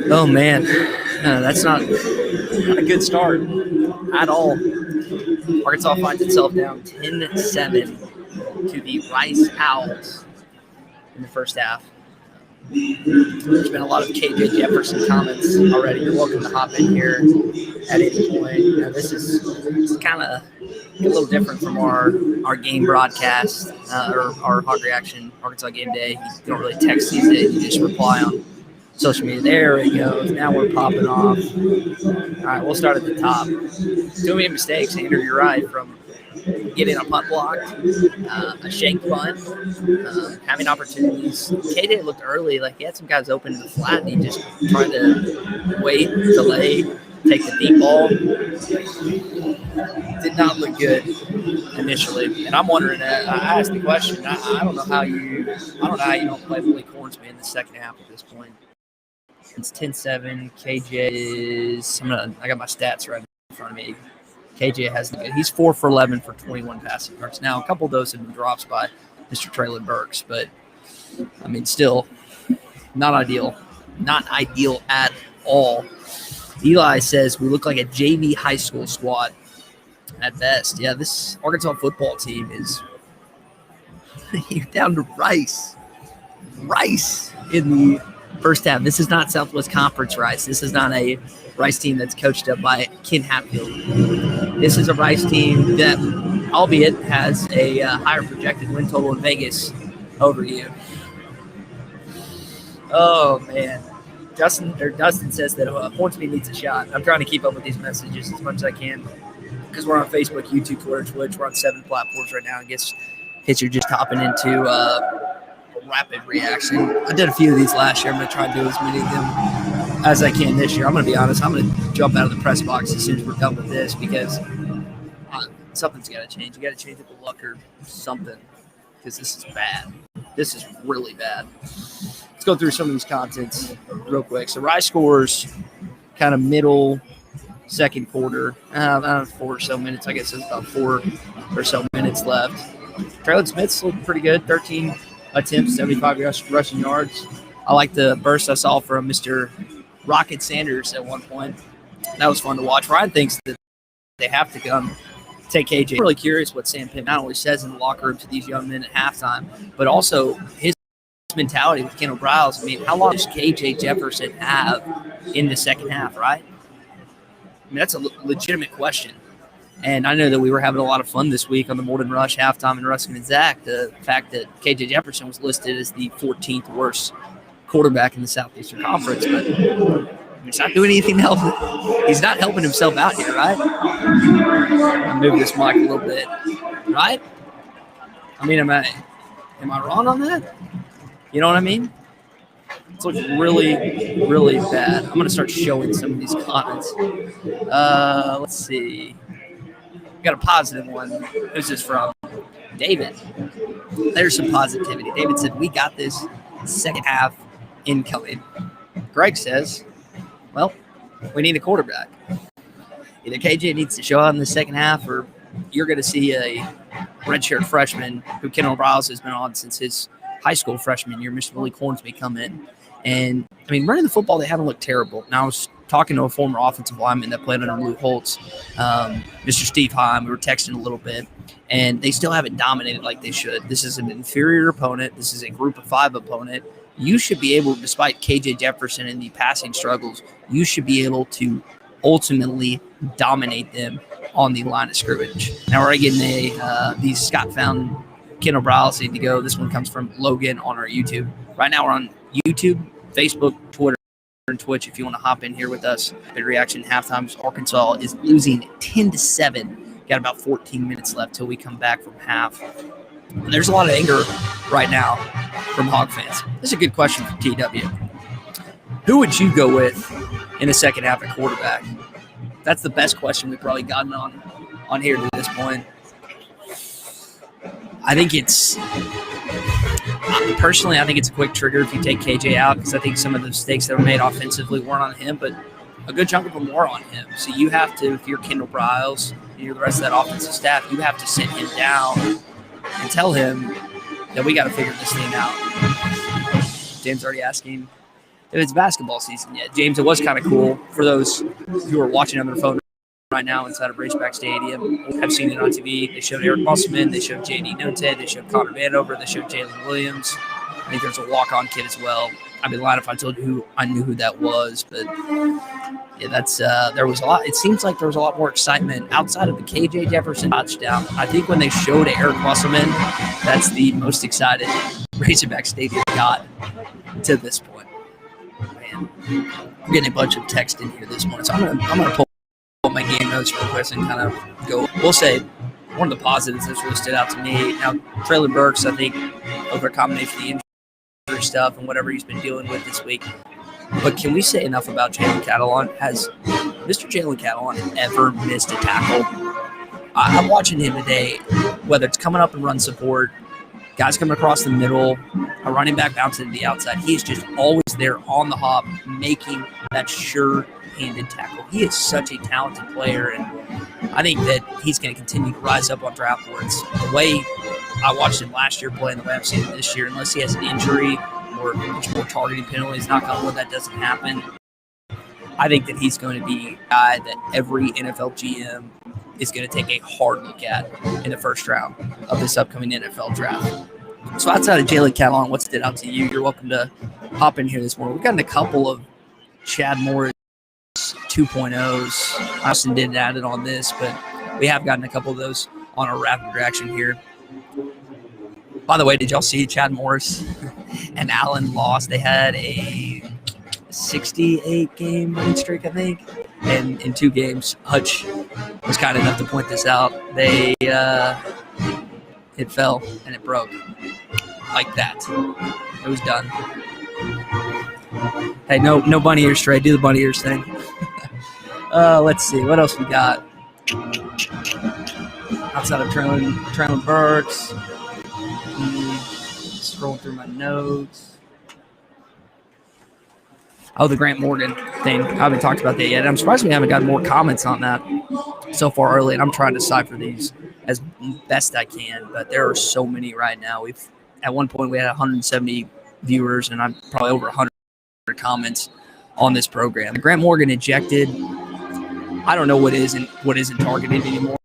Oh, man. That's not a good start at all. Arkansas finds itself down 10-7 to the Rice Owls in the first half. There's been a lot of KJ Jefferson comments already. You're welcome to hop in here at any point. This is kind of a little different from our game broadcast or our Hog Reaction Arkansas Game Day. You don't really text these days. You just reply on social media. There it goes. Now we're popping off. All right, we'll start at the top. Too many mistakes, Andrew. You're right. From getting a punt blocked, a shank punt, having opportunities. KJ looked early, like he had some guys open to the flat, and he just tried to wait, delay, take the deep ball. Did not look good initially, and I'm wondering. I asked the question. I don't know how you don't play Malik Hornsby in the second half at this point. It's 10-7. KJ is. I got my stats right in front of me. KJ he's 4 for 11 for 21 passing yards. Now, a couple of those have been drops by Mr. Traylon Burks, but I mean, still not ideal. Not ideal at all. Eli says we look like a JV high school squad at best. Yeah, this Arkansas football team is down to Rice. Rice in the first half. This is not Southwest Conference Rice. This is not a Rice team that's coached up by Ken Hatfield. This is a Rice team that, albeit, has a higher projected win total in Vegas over you. Oh, man. Dustin says that Hornsby needs a shot. I'm trying to keep up with these messages as much as I can because we're on Facebook, YouTube, Twitter, Twitch. We're on 7 platforms right now. I guess you're just hopping into rapid reaction. I did a few of these last year. I'm going to try and do as many of them as I can this year. I'm going to be honest. I'm going to jump out of the press box as soon as we're done with this because something's got to change. You got to change up the luck or something because this is bad. This is really bad. Let's go through some of these contents real quick. So Rice scores kind of middle second quarter. 4 or so minutes. I guess there's about 4 or so minutes left. Traylon Smith's looking pretty good. 13 attempts, 75 rushing yards. I like the burst I saw from Mr. Rocket Sanders at one point. That was fun to watch. Ryan thinks that they have to come take KJ. I'm really curious what Sam Pitt not only says in the locker room to these young men at halftime, but also his mentality with Kendall briles. I mean, how long does KJ Jefferson have in the second half, right? I mean, that's a legitimate question. And I know that we were having a lot of fun this week on the Morton Rush halftime and Ruskin and Zach. The fact that KJ Jefferson was listed as the 14th worst quarterback in the Southeastern Conference, but he's not doing anything else. He's not helping himself out here, right? I'll move this mic a little bit, right? I mean, am I wrong on that? You know what I mean? It's looking really, really bad. I'm going to start showing some of these comments. Let's see. Got a positive one. Who's this from? David. There's some positivity. David said, we got this second half incoming. Greg says, well, we need a quarterback. Either KJ needs to show out in the second half or you're going to see a redshirt freshman who Kendall briles has been on since his high school freshman year, Mr. Malik Hornsby, come in. And, I mean, running the football, they haven't looked terrible. Now, I was talking to a former offensive lineman that played under Lou Holtz, Mr. Steve Heim. We were texting a little bit, and they still haven't dominated like they should. This is an inferior opponent. This is a group of 5 opponent. You should be able, despite KJ Jefferson and the passing struggles, you should be able to ultimately dominate them on the line of scrimmage. Now we're getting these Scott Fountain, Kendall briles need to go. This one comes from Logan on our YouTube. Right now we're on YouTube, Facebook, Twitter, and Twitch. If you want to hop in here with us, big reaction. Halftime, Arkansas is losing 10-7. Got about 14 minutes left till we come back from half. And there's a lot of anger right now from Hog fans. This is a good question for TW. Who would you go with in the second half at quarterback? That's the best question we've probably gotten on here to this point. I think it's personally, I think it's a quick trigger if you take KJ out, because I think some of the mistakes that were made offensively weren't on him, but a good chunk of them were on him. So you have to, if you're Kendall Briles and you're the rest of that offensive staff, you have to sit him down and tell him that we got to figure this thing out. James already asking if it's basketball season yet. James, it was kind of cool for those who are watching on their phone right now inside of Raceback Stadium. I've seen it on TV. They showed Eric Musselman. They showed J.D. Note. They showed Connor Vanover. They showed Jalen Williams. I think there's a walk-on kid as well. I'd be lying if I told you I knew who that was, but yeah, that's there was a lot. It seems like there was a lot more excitement outside of the KJ Jefferson touchdown. I think when they showed Eric Musselman, that's the most excited Razorback Stadium got to this point. Man, we're getting a bunch of text in here this morning, so I'm gonna pull my game notes real quick and kind of go. We'll say one of the positives that's really stood out to me. Now, Traylon Burks, I think, over a combination of the injury stuff and whatever he's been dealing with this week. But can we say enough about Jalen Catalon? Has Mr. Jalen Catalon ever missed a tackle? I'm watching him today, whether it's coming up and run support, guys coming across the middle, a running back bouncing to the outside. He's just always there on the hop, making that sure-handed tackle. He is such a talented player, and I think that he's going to continue to rise up on draft boards. The way I watched him last year play and the way I've seen him this year, unless he has an injury or much more targeting penalties, knock on wood, that doesn't happen. I think that he's going to be a guy that every NFL GM is going to take a hard look at in the first round of this upcoming NFL draft. So outside of Jalen Catalon, what stood out to you? You're welcome to hop in here this morning. We've gotten a couple of Chad Morris 2.0s. Austin didn't add it on this, but we have gotten a couple of those on our rapid reaction here. By the way, did y'all see Chad Morris and Allen lost? They had a 68-game winning streak, I think. And in 2 games, Hutch was kind enough to point this out. They it fell and it broke like that. It was done. Hey, no bunny ears, Trey. Do the bunny ears thing. Let's see. What else we got? Outside of Traylon Burks. Scrolling through my notes. Oh, the Grant Morgan thing. I haven't talked about that yet. I'm surprised we haven't gotten more comments on that so far early, and I'm trying to decipher these as best I can, but there are so many right now. At one point, we had 170 viewers, and I'm probably over 100 comments on this program. Grant Morgan ejected. I don't know what isn't targeted anymore.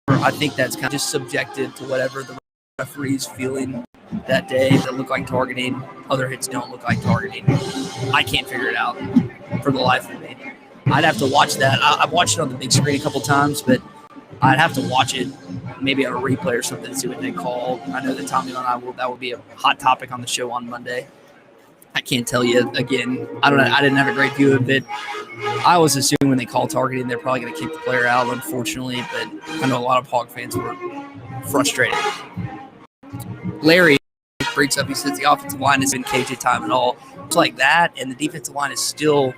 I think that's kind of just subjective to whatever the referee's feeling that day. That look like targeting. Other hits don't look like targeting. I can't figure it out for the life of me. I'd have to watch that. I've watched it on the big screen a couple times, but I'd have to watch it maybe on a replay or something to see what they call. I know that Tommy and I that will be a hot topic on the show on Monday. I can't tell you again. I don't know. I didn't have a great view of it. I was assuming when they call targeting, they're probably going to kick the player out, unfortunately. But I know a lot of Hog fans were frustrated. Larry breaks up. He says the offensive line has been KJ time at all. It's like that, and the defensive line is still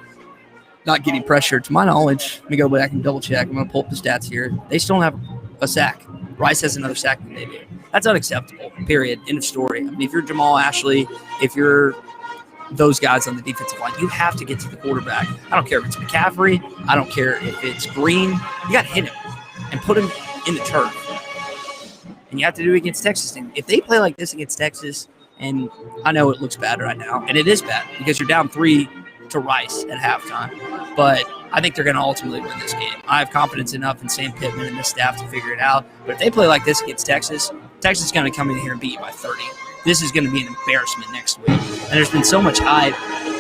not getting pressure. To my knowledge, let me go back and double check. I'm going to pull up the stats here. They still don't have a sack. Rice has another sack than they do. That's unacceptable, period. End of story. I mean, if you're Jamal Ashley, if you're those guys on the defensive line, you have to get to the quarterback. I don't care if it's McCaffrey. I don't care if it's Green. You got to hit him and put him in the turf. And you have to do it against Texas. And if they play like this against Texas, and I know it looks bad right now, and it is bad because you're down 3 to Rice at halftime. But I think they're going to ultimately win this game. I have confidence enough in Sam Pittman and this staff to figure it out. But if they play like this against Texas, Texas is going to come in here and beat you by 30. This is going to be an embarrassment next week. And there's been so much hype.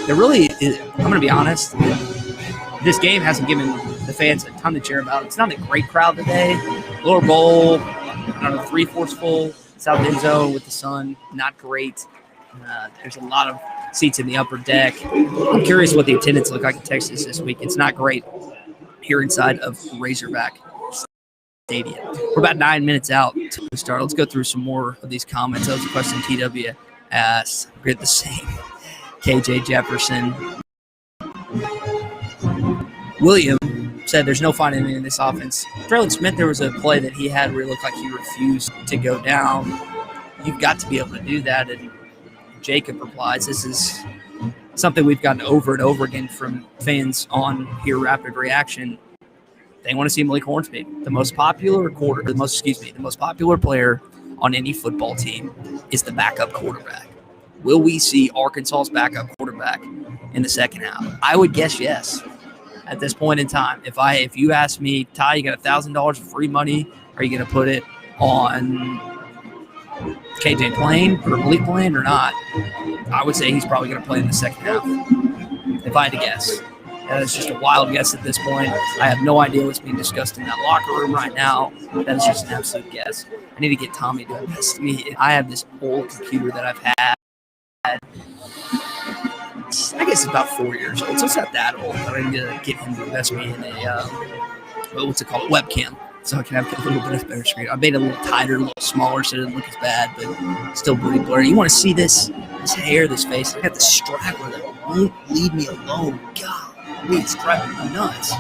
There really is, I'm going to be honest, this game hasn't given the fans a ton to cheer about. It's not a great crowd today. Lower bowl, I don't know, 3/4 full. South end zone with the sun, not great. There's a lot of seats in the upper deck. I'm curious what the attendance look like in Texas this week. It's not great here inside of Razorback Stadium. We're about 9 minutes out to start. Let's go through some more of these comments. That was a question TW asked. We're at the same. KJ Jefferson. William said there's no finding in this offense. Traylon Smith, there was a play that he had where it looked like he refused to go down. You've got to be able to do that. And Jacob replies, this is something we've gotten over and over again from fans on here, Rapid Reaction. They want to see Malik Hornsby, the most popular player on any football team is the backup quarterback. Will we see Arkansas's backup quarterback in the second half? I would guess yes. At this point in time, if you ask me, Ty, you got $1,000 of free money, are you going to put it on KJ playing or Malik playing or not? I would say he's probably going to play in the second half, if I had to guess. That is just a wild guess at this point. I have no idea what's being discussed in that locker room right now. That is just an absolute guess. I need to get Tommy to invest me. I have this old computer that I've had. I guess it's about 4 years old, so it's not that old. But I need to get him to invest me in a webcam, so I can have a little bit of better screen. I made it a little tighter, a little smaller, so it doesn't look as bad, but still pretty blurry. You want to see this hair, this face? I got this straggler that won't leave me alone. God, it's driving me nuts.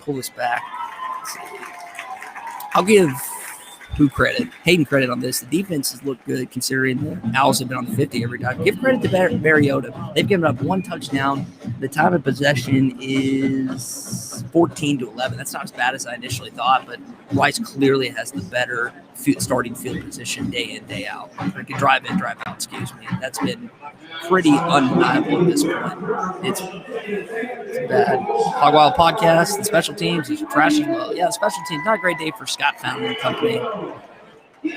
Pull this back. I'll give Hayden credit on this. The defense has looked good considering the Owls have been on the 50 every time. Give credit to Mariota. They've given up one touchdown. The time of possession is 14-11. That's not as bad as I initially thought, but Rice clearly has the better starting field position day in, day out. Or drive in, drive out, excuse me. That's been pretty undeniable at this point. It's bad. Hog Wild Podcast, the special teams is trash as well. Yeah, the special teams, not a great day for Scott Fountain and company.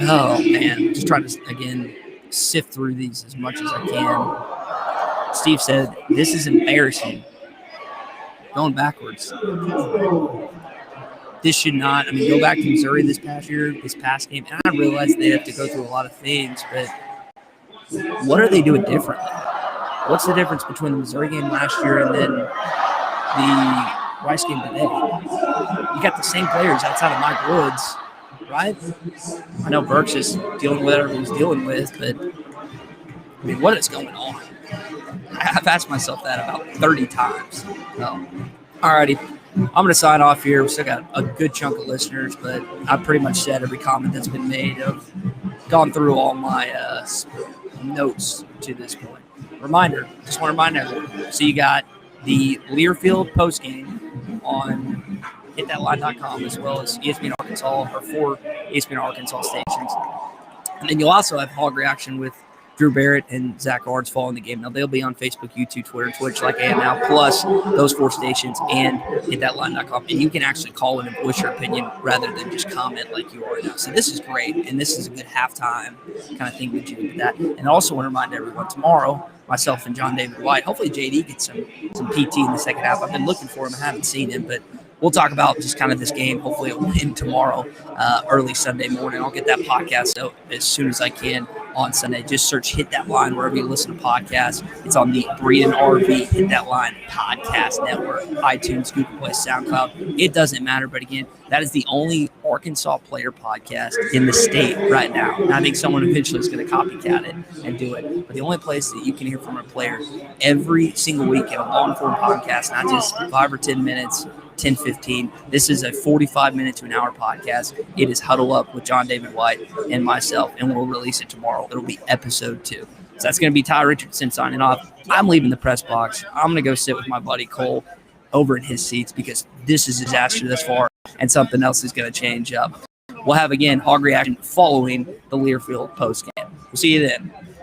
Oh, man. Just trying to, again, sift through these as much as I can. Steve said, this is embarrassing. Going backwards. This should not, go back to Missouri this past game, and I realize they have to go through a lot of things, but what are they doing differently? What's the difference between the Missouri game last year and then the Rice game today? You got the same players outside of Mike Woods, right? I know Burks is dealing with whatever he's dealing with, but what is going on? I've asked myself that about 30 times. So, alrighty. I'm going to sign off here. We still got a good chunk of listeners, but I've pretty much said every comment that's been made. I've gone through all my notes to this point. Reminder, just want to remind everyone. So you got the Learfield postgame on hitthatline.com as well as ESPN Arkansas, or 4 ESPN Arkansas stations. And then you'll also have Hog Reaction with Drew Barrett and Zach Ards following the game. Now, they'll be on Facebook, YouTube, Twitter, Twitch like I am now, plus those 4 stations and hitthatline.com. And you can actually call in and voice your opinion rather than just comment like you are now. So this is great, and this is a good halftime kind of thing that you do that. And I also want to remind everyone, tomorrow, myself and John David White, hopefully JD gets some PT in the second half. I've been looking for him. I haven't seen him, but we'll talk about just kind of this game. Hopefully it will end tomorrow, early Sunday morning. I'll get that podcast out as soon as I can on Sunday. Just search Hit That Line wherever you listen to podcasts. It's on the Breed and RV Hit That Line podcast network, iTunes, Google Play, SoundCloud. It doesn't matter. But again, that is the only Arkansas player podcast in the state right now. And I think someone eventually is going to copycat it and do it. But the only place that you can hear from a player every single week in a long-form podcast, not just 5 or 10 minutes, 10, 15. This is a 45-minute to an hour podcast. It is Huddle Up with John David White and myself, and we'll release it tomorrow. It'll be episode 2. So that's going to be Ty Richardson signing off. I'm leaving the press box. I'm going to go sit with my buddy Cole over in his seats because this is a disaster thus far, and something else is going to change up. We'll have, again, Hog Reaction following the Learfield postgame. We'll see you then.